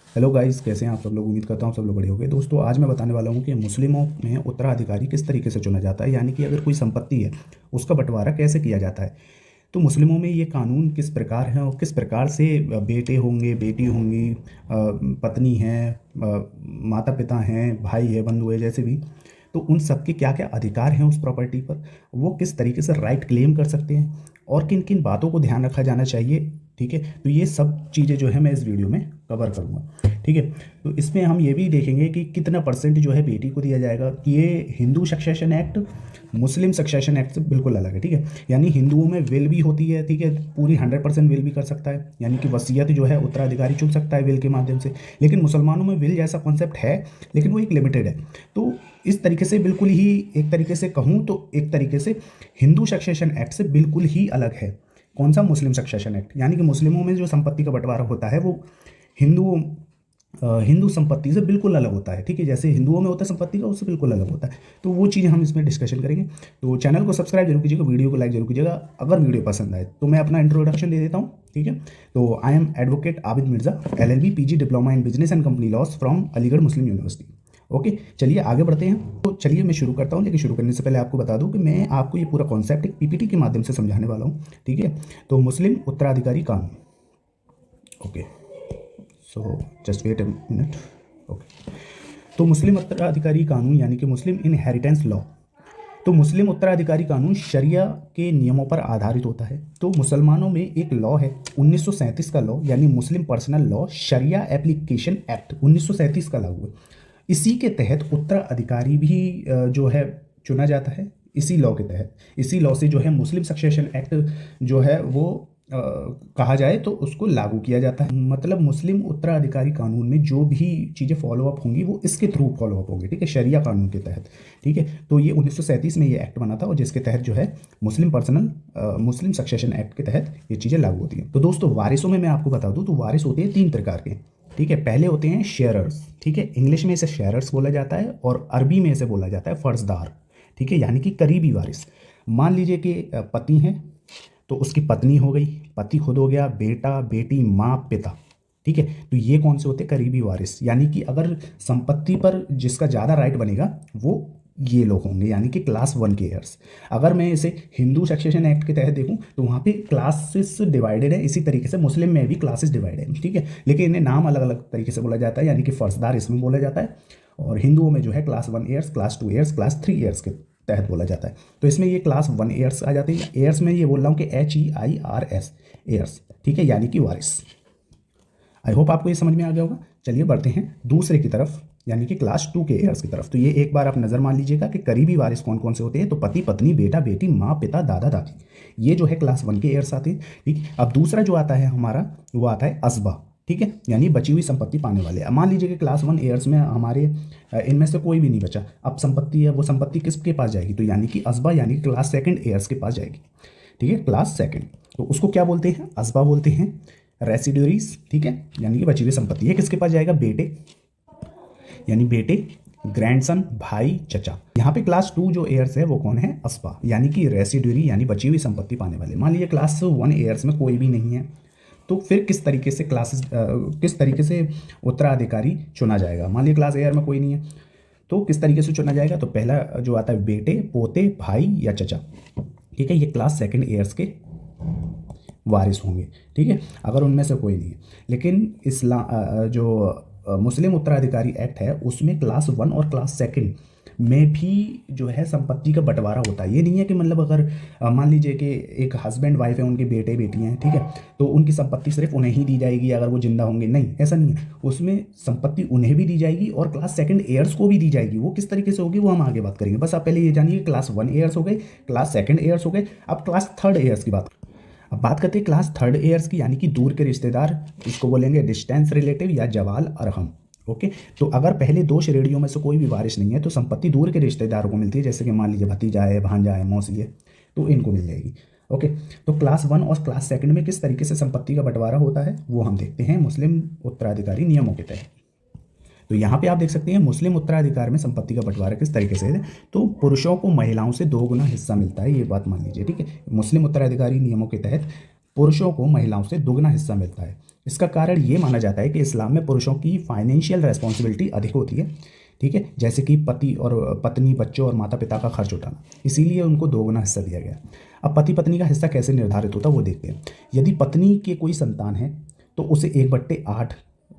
Hello guys, कैसे हैं आप सब लोग। उम्मीद करता हूँ सब लोग बढ़िया होंगे। दोस्तों, आज मैं बताने वाला हूँ कि मुस्लिमों में उत्तराधिकारी किस तरीके से चुना जाता है, यानी कि अगर कोई संपत्ति है उसका बंटवारा कैसे किया जाता है। तो मुस्लिमों में ये कानून किस प्रकार है और किस प्रकार से बेटे होंगे, बेटी होंगी, पत्नी है, माता पिता हैं, भाई है, बंधु है, जैसे भी। तो उन सब के क्या क्या अधिकार हैं उस प्रॉपर्टी पर, वो किस तरीके से राइट क्लेम कर सकते हैं और किन किन बातों को ध्यान रखा जाना चाहिए। ठीक है, तो ये सब चीज़ें जो है मैं इस वीडियो में कवर करूँगा। ठीक है, तो इसमें हम ये भी देखेंगे कि कितना परसेंट जो है बेटी को दिया जाएगा। कि ये हिंदू सक्सेशन एक्ट मुस्लिम सक्सेशन एक्ट से बिल्कुल अलग है। ठीक है, यानी हिंदुओं में विल भी होती है। ठीक है, पूरी 100% विल भी कर सकता है, यानी कि वसीयत जो है उत्तराधिकारी चुन सकता है विल के माध्यम से। लेकिन मुसलमानों में विल जैसा कॉन्सेप्ट है, लेकिन वो एक लिमिटेड है। तो इस तरीके से बिल्कुल ही, एक तरीके से कहूँ तो एक तरीके से हिंदू सक्सेशन एक्ट से बिल्कुल ही अलग है। कौन सा? मुस्लिम सक्सेशन एक्ट। यानी कि मुस्लिमों में जो संपत्ति का बंटवारा होता है वो हिंदुओं हिंदू संपत्ति से बिल्कुल अलग होता है। ठीक है, जैसे हिंदुओं में होता है संपत्ति का, उससे बिल्कुल अलग होता है। तो वो चीज़ हम इसमें डिस्कशन करेंगे। तो चैनल को सब्सक्राइब जरूर कीजिएगा, वीडियो को लाइक जरूर कीजिएगा। अगर वीडियो पसंद आए तो मैं अपना इंट्रोडक्शन दे देता हूँ। ठीक है, तो I am advocate Abid Mirza, LLB PG diploma in business and company loss from Aligarh Muslim university. Okay, चलिए आगे बढ़ते हैं। तो चलिए मैं शुरू करता हूँ, लेकिन शुरू करने से पहले आपको बता दूं कि मैं आपको ये पूरा कॉन्सेप्ट एक PPT के माध्यम से समझाने वाला हूँ। ठीक है, तो मुस्लिम उत्तराधिकारी कानून। Okay, so just wait a minute. Okay, तो मुस्लिम उत्तराधिकारी कानून यानी कि मुस्लिम इनहेरिटेंस लॉ। तो मुस्लिम उत्तराधिकारी कानून शरिया के नियमों पर आधारित होता है। तो मुसलमानों में एक लॉ है 1937 का लॉ, यानी मुस्लिम पर्सनल लॉ शरिया एप्लीकेशन एक्ट 1937 का लागू है। इसी के तहत उत्तराधिकारी भी जो है चुना जाता है। इसी लॉ के तहत, इसी लॉ से जो है मुस्लिम सक्सेशन एक्ट जो है वो कहा जाए तो उसको लागू किया जाता है। मतलब मुस्लिम उत्तराधिकारी कानून में जो भी चीज़ें फॉलोअप होंगी वो इसके थ्रू फॉलोअप होंगी। ठीक है, शरिया कानून के तहत। ठीक है, तो ये 1937 में ये एक्ट बना था और जिसके तहत जो है मुस्लिम सक्सेशन एक्ट के तहत ये चीज़ें लागू होती हैं। तो दोस्तों, वारिसों में मैं आपको बता दूं तो वारिस होते हैं 3 प्रकार के। ठीक है, पहले होते हैं शेयरर्स। ठीक है, इंग्लिश में इसे शेयरर्स बोला जाता है और अरबी में इसे बोला जाता है फर्जदार। ठीक है, यानी कि करीबी वारिस। मान लीजिए कि पति हैं तो उसकी पत्नी हो गई, पति खुद हो गया, बेटा, बेटी, माँ, पिता। ठीक है, तो ये कौन से होते हैं? करीबी वारिस। यानी कि अगर संपत्ति पर जिसका ज़्यादा राइट बनेगा वो ये लोग होंगे, यानी कि क्लास 1 के एयर्स। अगर मैं इसे हिंदू सक्सेशन एक्ट के तहत देखूं तो वहाँ पे क्लासेस डिवाइडेड है। इसी तरीके से मुस्लिम में भी क्लासेस डिवाइडेड है। ठीक है, लेकिन इन्हें नाम अलग अलग तरीके से बोला जाता है, यानी कि फर्जदार इसमें बोला जाता है और हिंदुओं में जो है class 1 years, class 2 years, class 3 years के तहत बोला जाता है। तो इसमें ये क्लास 1 ईयर्स आ जाते हैं। ईयर्स में ये बोल रहा हूँ कि HEIRS ईयर्स। ठीक है, यानी कि वारिस। आई होप आपको ये समझ में आ गया होगा। चलिए बढ़ते हैं दूसरे की तरफ, यानी कि क्लास 2 के एयर्स की तरफ। तो ये एक बार आप नज़र मान लीजिएगा कि करीबी वारिस कौन कौन से होते हैं। तो पति, पत्नी, बेटा, बेटी, माँ, पिता, दादा, दादी, ये जो है क्लास 1 के एयर्स आते हैं। ठीक, अब दूसरा जो आता है हमारा वो आता है असबा। ठीक है, यानी बची हुई संपत्ति पाने वाले। अब मान लीजिए कि क्लास 1 एयर्स में हमारे इनमें से कोई भी नहीं बचा। अब संपत्ति है, वो संपत्ति किसके पास जाएगी? तो यानी कि असबा, यानी कि क्लास 2 एयर्स के पास जाएगी। ठीक है, क्लास 2। तो उसको क्या बोलते हैं? असबा बोलते हैं, रेसिड्यूरीज। ठीक है, यानी कि बची हुई संपत्ति है किसके पास जाएगा? बेटे, यानी बेटे, ग्रैंडसन, भाई, चचा। यहाँ पे क्लास 2 जो एयर्स है वो कौन है? असबा, यानी कि रेसिड्यूरी, यानी बची हुई संपत्ति पाने वाले। मान लीजिए क्लास 1 एयर्स में कोई भी नहीं है, तो फिर किस तरीके से किस तरीके से उत्तराधिकारी चुना जाएगा? मान लीजिए क्लास एयर में कोई नहीं है तो किस तरीके से चुना जाएगा? तो पहला जो आता है बेटे, पोते, भाई या चचा। ठीक है, ये क्लास 2 एयर्स के वारिस होंगे। ठीक है, अगर उनमें से कोई नहीं है। लेकिन मुस्लिम उत्तराधिकारी एक्ट है उसमें क्लास 1 और क्लास 2 में भी जो है संपत्ति का बंटवारा होता है। ये नहीं है कि मतलब अगर मान लीजिए कि एक हस्बैंड वाइफ है, उनके बेटे बेटी हैं, ठीक है, तो उनकी संपत्ति सिर्फ उन्हें ही दी जाएगी अगर वो जिंदा होंगे। नहीं, ऐसा नहीं है। उसमें संपत्ति उन्हें भी दी जाएगी और क्लास 2 एयर्स को भी दी जाएगी। वो किस तरीके से होगी वो हम आगे बात करेंगे। बस आप पहले ये जानिए, क्लास 1 एयर्स हो गए, क्लास 2 एयर्स हो गए। अब क्लास 3 एयर्स की बात। अब बात करते हैं क्लास 3 एयर्स की, यानी कि दूर के रिश्तेदार। इसको बोलेंगे डिस्टेंस रिलेटिव या जवाल अरहम। ओके, तो अगर पहले 2 श्रेणियों में से कोई भी वारिस नहीं है तो संपत्ति दूर के रिश्तेदारों को मिलती है। जैसे कि मान लीजिए भतीजा है, भांजा है, मौसी है, तो इनको मिल जाएगी। ओके, तो क्लास 1 और क्लास 2 में किस तरीके से संपत्ति का बंटवारा होता है वो हम देखते हैं मुस्लिम उत्तराधिकारी नियमों के तहत। तो यहाँ पे आप देख सकते हैं मुस्लिम उत्तराधिकार में संपत्ति का बंटवारा किस तरीके से है। तो पुरुषों को महिलाओं से 2 गुना हिस्सा मिलता है, ये बात मान लीजिए। ठीक है, मुस्लिम उत्तराधिकारी नियमों के तहत पुरुषों को महिलाओं से दुगना हिस्सा मिलता है। इसका कारण ये माना जाता है कि इस्लाम में पुरुषों की फाइनेंशियल रेस्पॉन्सिबिलिटी अधिक होती है, ठीक है, जैसे कि पति और पत्नी, बच्चों और माता पिता का खर्च उठाना, इसीलिए उनको दोगुना हिस्सा दिया गया। अब पति पत्नी का हिस्सा कैसे निर्धारित होता है वो देखते हैं। यदि पत्नी के कोई संतान है तो उसे 1/8,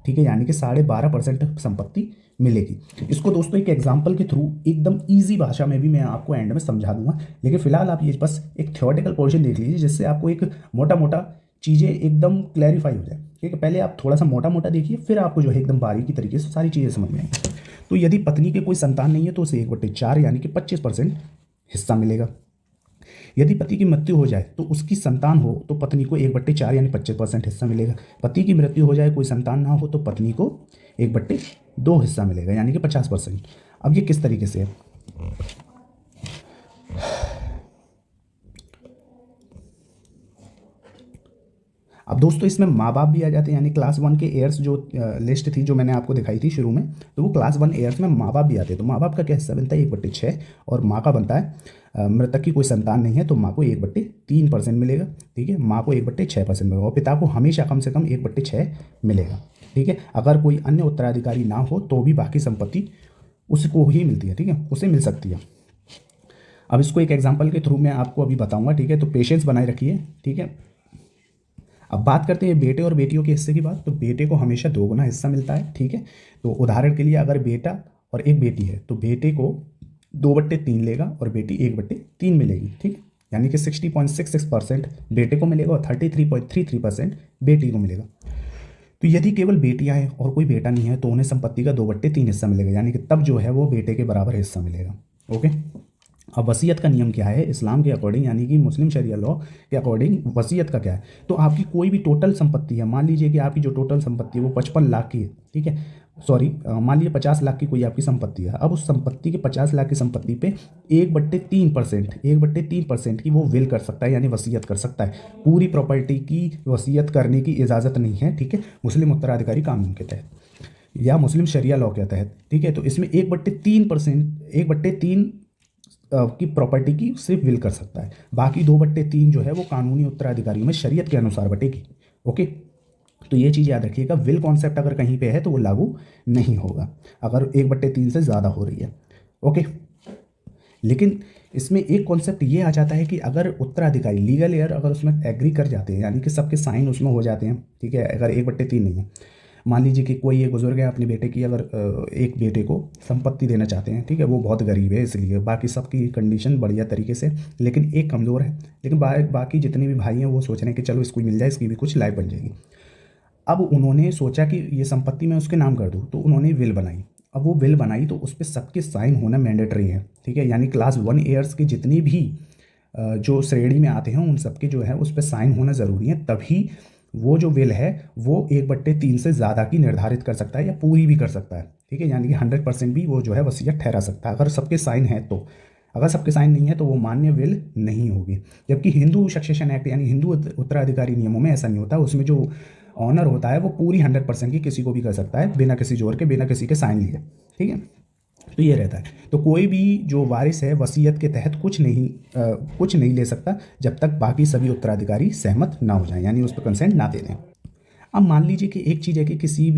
ठीक है, यानी कि 12.5% संपत्ति मिलेगी। इसको दोस्तों एक एग्जाम्पल के थ्रू एकदम ईजी भाषा में भी मैं आपको एंड में समझा दूंगा, लेकिन फिलहाल आप ये बस एक थ्योरेटिकल पोर्शन देख लीजिए जिससे आपको एक मोटा मोटा चीज़ें एकदम क्लैरिफाई हो जाए, ठीक है। पहले आप थोड़ा सा मोटा मोटा देखिए, फिर आपको जो है एकदम बारीकी तरीके से सारी चीज़ें समझ में आएंगी। तो यदि पत्नी के कोई संतान नहीं है तो उसे 1/4 यानी कि 25% हिस्सा मिलेगा। यदि पति की मृत्यु हो जाए तो उसकी संतान हो तो पत्नी को 1/4 यानी 25% हिस्सा मिलेगा। पति की मृत्यु हो जाए, कोई संतान ना हो तो पत्नी को 1/2 हिस्सा मिलेगा यानी कि 50%। अब ये किस तरीके से है, अब दोस्तों इसमें माँ बाप भी आ जाते हैं, यानी क्लास 1 के एयर्स जो लिस्ट थी जो मैंने आपको दिखाई थी शुरू में, तो वो क्लास 1 एयर्स में माँ बाप भी आते हैं। तो माँ बाप का क्या हिस्सा बनता है 1/6 और माँ का बनता है, मृतक की कोई संतान नहीं है तो माँ को 1/3% मिलेगा, ठीक है, माँ को 1/6% मिलेगा और पिता को हमेशा कम से कम 1/6 मिलेगा, ठीक है। अगर कोई अन्य उत्तराधिकारी ना हो तो भी बाकी संपत्ति उसको ही मिलती है, ठीक है, उसे मिल सकती है। अब इसको एक एग्जाम्पल के थ्रू मैं आपको अभी बताऊँगा, ठीक है, तो पेशेंस बनाए रखिए, ठीक है। अब बात करते हैं बेटे और बेटियों के हिस्से की बात, तो बेटे को हमेशा दोगुना हिस्सा मिलता है, ठीक है। तो उदाहरण के लिए अगर बेटा और एक बेटी है तो बेटे को 2/3 लेगा और बेटी 1/3 मिलेगी, ठीक है, यानी कि 60.66% बेटे को मिलेगा और 33.33% बेटी को मिलेगा। तो यदि केवल बेटियां हैं और कोई बेटा नहीं है तो उन्हें संपत्ति का 2/3 हिस्सा मिलेगा, यानी कि तब जो है वो बेटे के बराबर हिस्सा मिलेगा, ओके। अब वसीयत का नियम क्या है इस्लाम के अकॉर्डिंग, यानी कि मुस्लिम शरिया लॉ के अकॉर्डिंग वसीयत का क्या है। तो आपकी कोई भी टोटल संपत्ति है, मान लीजिए कि आपकी जो टोटल संपत्ति है वो 55 लाख की है, ठीक है, सॉरी मान लीजिए 50 लाख की कोई आपकी संपत्ति है। अब उस संपत्ति के 50 लाख की संपत्ति पे 1/3% की वो विल कर सकता है, यानी वसीयत कर सकता है। पूरी प्रॉपर्टी की वसीयत करने की इजाज़त नहीं है, ठीक है, मुस्लिम उत्तराधिकारी कानून के तहत या मुस्लिम शरिया लॉ के तहत, ठीक है। तो इसमें 1/3 की प्रॉपर्टी की सिर्फ विल कर सकता है, बाकी 2/3 जो है वो कानूनी उत्तराधिकारियों में शरीयत के अनुसार बटेगी, ओके। तो ये चीज़ याद रखिएगा, विल कॉन्सेप्ट अगर कहीं पे है तो वो लागू नहीं होगा अगर 1/3 से ज़्यादा हो रही है, ओके। लेकिन इसमें एक कॉन्सेप्ट ये आ जाता है कि अगर उत्तराधिकारी लीगल एयर अगर उसमें एग्री कर जाते हैं, यानी कि सबके साइन उसमें हो जाते हैं, ठीक है, अगर 1/3 नहीं है, मान लीजिए कि कोई एक बुजुर्ग है अपने बेटे की, अगर एक बेटे को संपत्ति देना चाहते हैं, ठीक है, वो बहुत गरीब है इसलिए, बाकी सबकी कंडीशन बढ़िया तरीके से, लेकिन एक कमज़ोर है, लेकिन बाकी जितने भी भाई हैं वो सोच रहे हैं कि चलो इसको मिल जाए, इसकी भी कुछ लाइफ बन जाएगी। अब उन्होंने सोचा कि ये संपत्ति मैं उसके नाम कर दूँ, तो उन्होंने विल बनाई। अब वो विल बनाई तो उस पर सबके साइन होना मैंडेटरी है, ठीक है, यानी क्लास 1 एयर्स के जितनी भी जो श्रेणी में आते हैं उन सबके जो है उस पर साइन होना ज़रूरी है, तभी वो जो विल है वो 1/3 से ज़्यादा की निर्धारित कर सकता है या पूरी भी कर सकता है, ठीक है, यानी कि 100% भी वो जो है वसीयत ठहरा सकता है अगर सबके साइन है तो। अगर सबके साइन नहीं है तो वो मान्य विल नहीं होगी। जबकि हिंदू सक्सेशन एक्ट यानी हिंदू उत्तराधिकारी नियमों में ऐसा नहीं होता, उसमें जो ऑनर होता है वो पूरी 100% की किसी को भी कर सकता है बिना किसी जोर के, बिना किसी के साइन लिए, ठीक है। तो ये रहता है, तो कोई भी जो वारिस है वसीयत के तहत कुछ नहीं ले सकता जब तक बाकी सभी उत्तराधिकारी सहमत ना हो जाएं, यानी उस पर कंसेंट ना दे दें। अब मान लीजिए कि एक चीज़ है कि किसी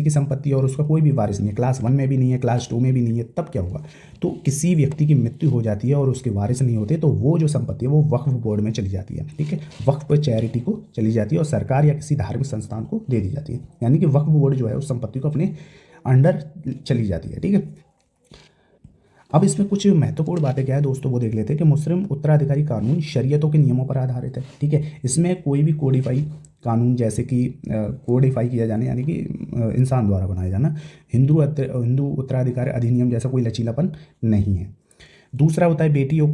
की संपत्ति और उसका कोई भी वारिस नहीं है, क्लास 1 में भी नहीं है, क्लास 2 में भी नहीं है, तब क्या होगा, तो किसी व्यक्ति की मृत्यु हो जाती है और उसके वारिस नहीं होते तो वो जो संपत्ति है वो वक्फ बोर्ड में चली जाती है, ठीक है, वक्फ चैरिटी को चली जाती है और सरकार या किसी धार्मिक संस्थान को दे दी जाती है, यानी कि वक्फ बोर्ड जो है उस संपत्ति को अपने अंडर चली जाती है, ठीक है। अब इसमें कुछ महत्वपूर्ण बातें क्या है दोस्तों वो देख लेते हैं कि मुस्लिम उत्तराधिकारी कानून शरीयतों के नियमों पर आधारित है, ठीक है। इसमें कोई भी कोडिफाई कानून जैसे कि कोडिफाई किया जाना यानी कि इंसान द्वारा बनाया जाना, हिंदू उत्तराधिकार अधिनियम जैसा कोई लचीलापन नहीं है। दूसरा होता है बेटियों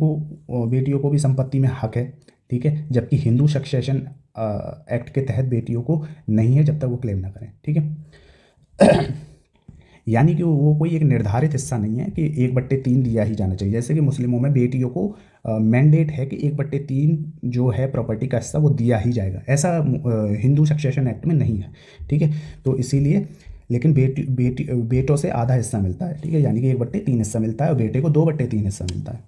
को भी संपत्ति में हक है, ठीक है, जबकि हिंदू सक्सेशन एक्ट के तहत बेटियों को नहीं है जब तक वो क्लेम ना करें, ठीक है। यानी कि वो कोई एक निर्धारित हिस्सा नहीं है कि 1/3 दिया ही जाना चाहिए, जैसे कि मुस्लिमों में बेटियों को मैंडेट है कि 1/3 जो है प्रॉपर्टी का हिस्सा वो दिया ही जाएगा, ऐसा हिंदू सक्सेशन एक्ट में नहीं है, ठीक है। तो इसीलिए लेकिन बेटों से आधा हिस्सा मिलता है, ठीक है, यानी कि 1/3 हिस्सा मिलता है और बेटे को 2/3 हिस्सा मिलता है।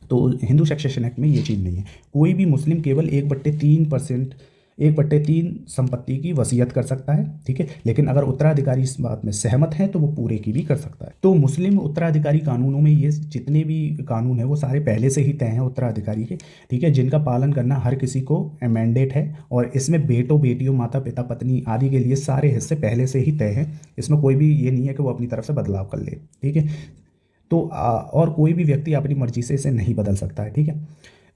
तो हिंदू सक्सेशन एक्ट में ये चीज़ नहीं है। कोई भी मुस्लिम केवल 1/3% 1/3 संपत्ति की वसीयत कर सकता है, ठीक है। लेकिन अगर उत्तराधिकारी इस बात में सहमत है तो वो पूरे की भी कर सकता है। तो मुस्लिम उत्तराधिकारी कानूनों में ये जितने भी कानून है वो सारे पहले से ही तय हैं उत्तराधिकारी के, ठीक है, जिनका पालन करना हर किसी को मैंडेट है। और इसमें बेटों बेटियों माता पिता पत्नी आदि के लिए सारे हिस्से पहले से ही तय हैं। इसमें कोई भी ये नहीं है कि वो अपनी तरफ से बदलाव कर ले, ठीक है। तो और कोई भी व्यक्ति अपनी मर्जी से इसे नहीं बदल सकता है, ठीक है।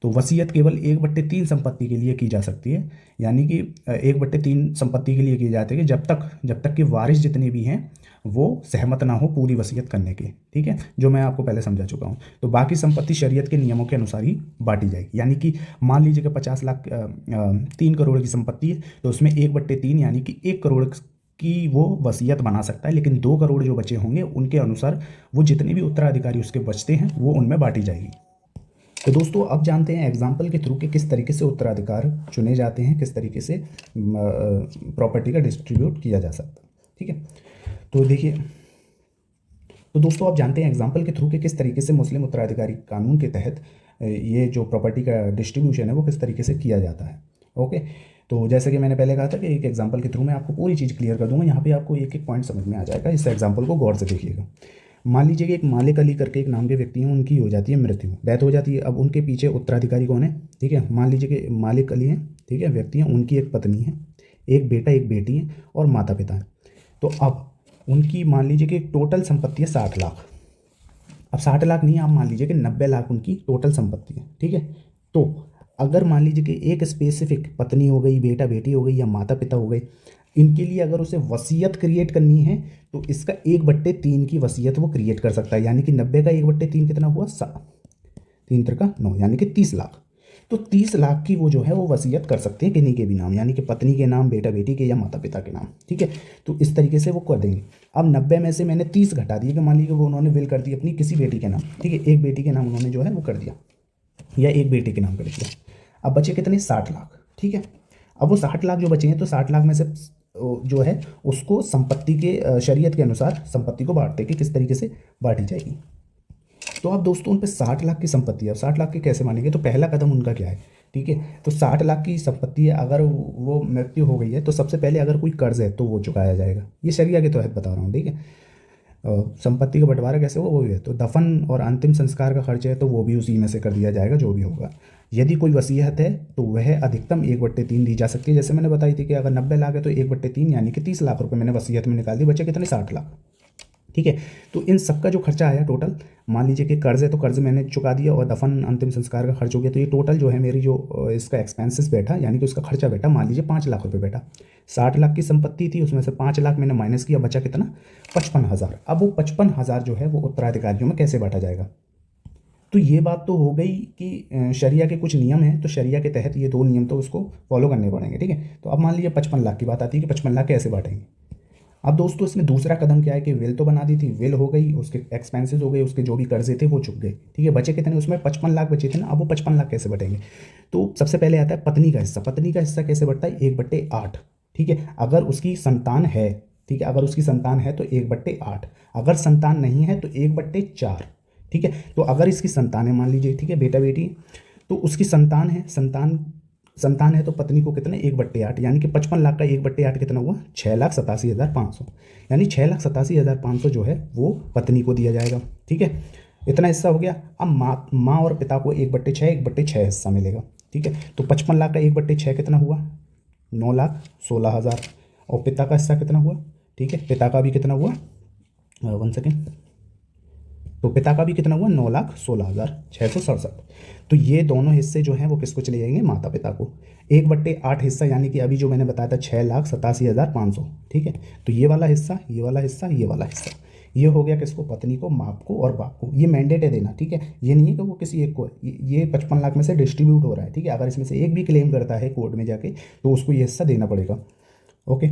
तो वसीयत केवल 1/3 संपत्ति के लिए की जा सकती है, यानी कि 1/3 संपत्ति के लिए की जाती है कि जब तक कि वारिस जितने भी हैं वो सहमत ना हो पूरी वसीयत करने के, ठीक है, जो मैं आपको पहले समझा चुका हूँ। तो बाकी संपत्ति शरीयत के नियमों के अनुसार ही बांटी जाएगी। यानी कि मान लीजिए कि 50 लाख 3 करोड़ की संपत्ति है, तो उसमें 1/3 यानी कि 1 करोड़ की वो वसीयत बना सकता है, लेकिन 2 करोड़ जो बचे होंगे उनके अनुसार वो जितने भी उत्तराधिकारी उसके बचते हैं वो उनमें बांटी जाएगी। तो दोस्तों अब जानते हैं एग्जाम्पल के थ्रू कि किस तरीके से उत्तराधिकार चुने जाते हैं, किस तरीके से प्रॉपर्टी का डिस्ट्रीब्यूट किया जा सकता है, ठीक है। तो देखिए, तो दोस्तों आप जानते हैं एग्जाम्पल के थ्रू कि किस तरीके से मुस्लिम उत्तराधिकारी कानून के तहत ये जो प्रॉपर्टी का डिस्ट्रीब्यूशन है वो किस तरीके से किया जाता है। ओके, तो जैसे कि मैंने पहले कहा था कि एक एग्जाम्पल के थ्रू मैं आपको पूरी चीज़ क्लियर कर दूंगा। यहाँ पे आपको एक एक पॉइंट समझ में आ जाएगा। इस एग्जाम्पल को गौर से देखिएगा। मान लीजिए कि एक मालिक अली करके एक नाम के व्यक्ति हैं, उनकी हो जाती है मृत्यु, डेथ हो जाती है। अब उनके पीछे उत्तराधिकारी कौन है, ठीक है। मान लीजिए कि मालिक अली हैं, ठीक है, व्यक्ति हैं, उनकी एक पत्नी है, एक बेटा एक बेटी है और माता पिता हैं। तो अब उनकी मान लीजिए कि टोटल संपत्ति है 60 लाख। अब 60 लाख नहीं, आप मान लीजिए कि 90 लाख उनकी टोटल संपत्ति है, ठीक है। तो अगर मान लीजिए कि एक स्पेसिफिक पत्नी हो गई, बेटा बेटी हो गई या माता पिता हो गए, इनके लिए अगर उसे वसीयत क्रिएट करनी है तो इसका 1/3 की वसीयत वो क्रिएट कर सकता है। यानी कि 90 का 1/3 कितना हुआ, 3 3 का 9, यानी कि 30 लाख। तो 30 लाख की वो जो है वो वसीयत कर सकते हैं किन्हीं के भी नाम, यानी कि पत्नी के नाम, बेटा बेटी के या माता पिता के नाम, ठीक है। तो इस तरीके से वो कर देंगे। अब 90 में से मैंने 30 घटा दिया कि मान लीजिए वो उन्होंने विल कर दी अपनी किसी बेटी के नाम, ठीक है, एक बेटी के नाम उन्होंने जो है वो कर दिया या एक बेटे के नाम कर दिया। अब बचे कितने, 60 लाख, ठीक है। अब वो 60 लाख जो बचे हैं तो 60 लाख में से जो है उसको संपत्ति के शरीयत के अनुसार संपत्ति को बांटते कि किस तरीके से बांटी जाएगी। तो अब दोस्तों उन पे 60 लाख की संपत्ति है। अब 60 लाख की कैसे मानेंगे, तो पहला कदम उनका क्या है, ठीक है। तो 60 लाख की संपत्ति है, अगर वो मृत्यु हो गई है तो सबसे पहले अगर कोई कर्ज है तो वो चुकाया जाएगा। ये शरिया के तहत बता रहा हूँ, ठीक है। संपत्ति का बंटवारा कैसे हो वो भी है। तो दफन और अंतिम संस्कार का खर्च है तो वो भी उसी में से कर दिया जाएगा जो भी होगा। यदि कोई वसीयत है तो वह अधिकतम 1/3 दी जा सकती है। जैसे मैंने बताई थी कि अगर 90 लाख है तो 1/3 यानी कि 30 लाख रुपए मैंने वसीयत में निकाल दी, बचे कितने, 60 लाख, ठीक है। तो इन सबका जो खर्चा आया टोटल, मान लीजिए कि कर्ज है तो कर्ज मैंने चुका दिया और दफन अंतिम संस्कार का खर्च हो गया, तो ये टोटल जो है मेरी जो इसका एक्सपेंसेस बैठा, यानी कि उसका खर्चा बैठा, मान लीजिए 5 लाख रुपए बैठा। 60 लाख की संपत्ति थी, उसमें से 5 लाख मैंने माइनस किया, बचा कितना, 55,000। अब वो 55,000 जो है वो उत्तराधिकारियों में कैसे बांटा जाएगा। तो ये बात तो हो गई कि शरिया के कुछ नियम हैं, तो शरिया के तहत ये 2 नियम तो उसको फॉलो करने पड़ेंगे, ठीक है। तो अब मान लीजिए 55 लाख की बात आती है कि 55 लाख कैसे बांटेंगे। अब दोस्तों इसमें दूसरा कदम क्या है कि विल तो बना दी थी, विल हो गई, उसके एक्सपेंसेस हो गए, उसके जो भी कर्जे थे वो चुक गए, ठीक है। बचे कितने, उसमें 55 लाख बचे थे ना। अब वो 55 लाख कैसे बटेंगे, तो सबसे पहले आता है पत्नी का हिस्सा। पत्नी का हिस्सा कैसे बढ़ता है, 1/8, ठीक है। अगर उसकी संतान है, ठीक है, अगर उसकी संतान है तो 1/8, अगर संतान नहीं है तो 1/4, ठीक है। तो अगर इसकी संतान है, मान लीजिए, ठीक है, बेटा बेटी, तो उसकी संतान है, संतान है तो पत्नी को कितने, 1/8, यानी कि 55 लाख का 1/8 कितना हुआ, 6,87,500, यानी 6,87,500 जो है वो पत्नी को दिया जाएगा, ठीक है। इतना हिस्सा हो गया। अब माँ और पिता को 1/6 हिस्सा मिलेगा, ठीक है। तो 55 लाख का 1/6 कितना हुआ, 9,16,000, और पिता का हिस्सा कितना हुआ, ठीक है, पिता का भी कितना हुआ, 1 सेकेंड, तो पिता का भी कितना हुआ, 9,16,667। तो ये दोनों हिस्से जो हैं वो किसको चले जाएंगे, माता पिता को। 1/8 हिस्सा यानी कि अभी जो मैंने बताया था 6,87,500, ठीक है। तो ये वाला हिस्सा, ये वाला हिस्सा, ये वाला हिस्सा, ये हो गया किसको, पत्नी को, माँ को और बाप को। ये मैंडेट है देना, ठीक है। ये नहीं है कि वो किसी एक को, ये 55 लाख में से डिस्ट्रीब्यूट हो रहा है, ठीक है। अगर इसमें से एक भी क्लेम करता है कोर्ट में जाके तो उसको ये हिस्सा देना पड़ेगा। ओके,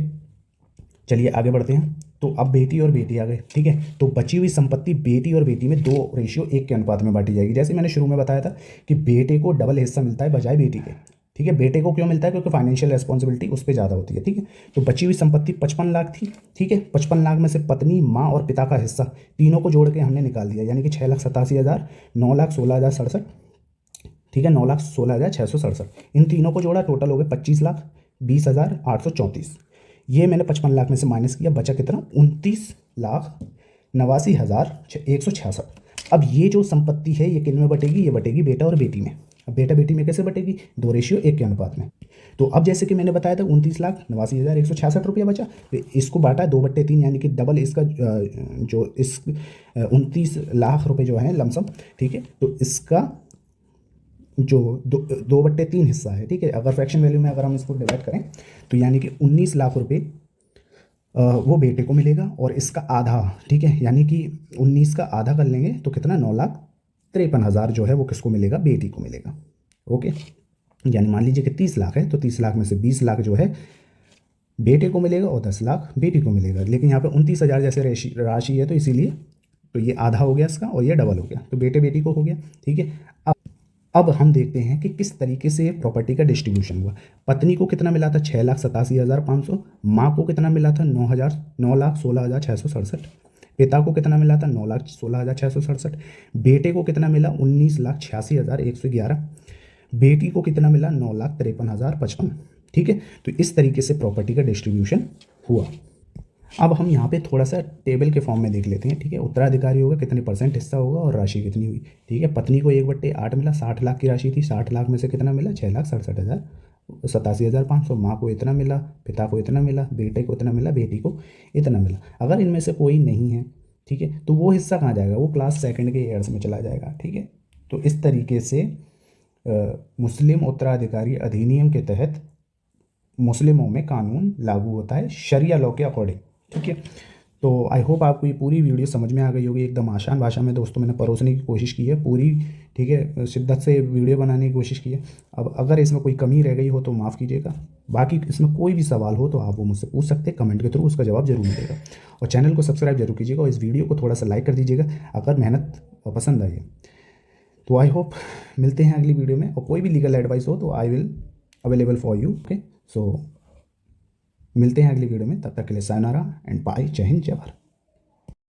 चलिए आगे बढ़ते हैं। तो अब बेटी और बेटी आ गए, ठीक है। तो बची हुई संपत्ति बेटी और बेटी में 2:1 के अनुपात में बांटी जाएगी। जैसे मैंने शुरू में बताया था कि बेटे को डबल हिस्सा मिलता है बजाय बेटी के, ठीक है। बेटे को क्यों मिलता है, क्योंकि फाइनेंशियल रेस्पॉन्सिबिलिटी उस पर ज़्यादा होती है, ठीक है। तो बची हुई संपत्ति 55 लाख थी, ठीक है। 55 लाख में से पत्नी, माँ और पिता का हिस्सा तीनों को जोड़ के हमने निकाल दिया, यानी कि 6,87,000, 9,16,067, ठीक है, 9,16,667। इन तीनों को जोड़ा, टोटल हो गए 25,20,834। ये मैंने 55 लाख में से माइनस किया, बचा कितना, 29,89,166। अब ये जो संपत्ति है ये किन में बटेगी, ये बटेगी बेटा और बेटी में। अब बेटा बेटी में कैसे बटेगी, 2:1 के अनुपात में। तो अब जैसे कि मैंने बताया था 29,89,166 रुपया बचा, तो इसको बांटा 2/3 यानी कि डबल इसका जो इस 29 लाख रुपए जो है लमसम, ठीक है, तो इसका जो 2/3 हिस्सा है, ठीक है, अगर फ्रैक्शन वैल्यू में अगर हम इसको डिवाइड करें तो यानी कि 19 लाख रुपए वो बेटे को मिलेगा और इसका आधा, ठीक है, यानी कि 19 का आधा कर लेंगे तो कितना, 9,53,000 जो है वो किसको मिलेगा, बेटी को मिलेगा। ओके, यानी मान लीजिए कि 30 लाख है तो 30 लाख में से 20 लाख जो है बेटे को मिलेगा और 10 लाख बेटी को मिलेगा। लेकिन यहाँ पे 29,000 जैसे राशि है तो इसीलिए तो ये आधा हो गया इसका और ये डबल हो गया, तो बेटे बेटी को हो गया, ठीक है। अब हम देखते हैं कि किस तरीके से प्रॉपर्टी का डिस्ट्रीब्यूशन हुआ। पत्नी को कितना मिला था, 6,87,500। माँ को कितना मिला था, 9,16,667। पिता को कितना मिला था, 9,16,667। बेटे को कितना मिला, 19,86,111। बेटी को कितना मिला, 9,53,055। ठीक है, तो इस तरीके से प्रॉपर्टी का डिस्ट्रीब्यूशन हुआ। अब हम यहाँ पे थोड़ा सा टेबल के फॉर्म में देख लेते हैं, ठीक है। उत्तराधिकारी होगा, कितने परसेंट हिस्सा होगा और राशि कितनी हुई, ठीक है। पत्नी को 1/8 मिला, 60 लाख की राशि थी, 60 लाख में से कितना मिला, 6,67,500। माँ को इतना मिला, पिता को इतना मिला, बेटे को इतना मिला, बेटी को इतना मिला। अगर इनमें से कोई नहीं है, ठीक है, तो वो हिस्सा कहाँ जाएगा, वो क्लास सेकंड के एयर्स में चला जाएगा, ठीक है। तो इस तरीके से मुस्लिम उत्तराधिकारी अधिनियम के तहत मुस्लिमों में कानून लागू होता है शरिया लॉ के अकॉर्डिंग, ठीक है। तो आई होप आपको ये पूरी वीडियो समझ में आ गई होगी। एकदम आसान भाषा में दोस्तों मैंने परोसने की कोशिश की है पूरी, ठीक है, शिद्दत से वीडियो बनाने की कोशिश की है। अब अगर इसमें कोई कमी रह गई हो तो माफ़ कीजिएगा। बाकी इसमें कोई भी सवाल हो तो आप वो मुझसे पूछ सकते हैं कमेंट के थ्रू, उसका जवाब जरूर मिलेगा। और चैनल को सब्सक्राइब जरूर कीजिएगा और इस वीडियो को थोड़ा सा लाइक कर दीजिएगा अगर मेहनत पसंद आई है। तो आई होप मिलते हैं अगली वीडियो में, और कोई भी लीगल एडवाइस हो तो I will available for you. Okay, so मिलते हैं अगली वीडियो में, तब तक के लिए सायनारा एंड बाय। जय हिंद, जय भारत।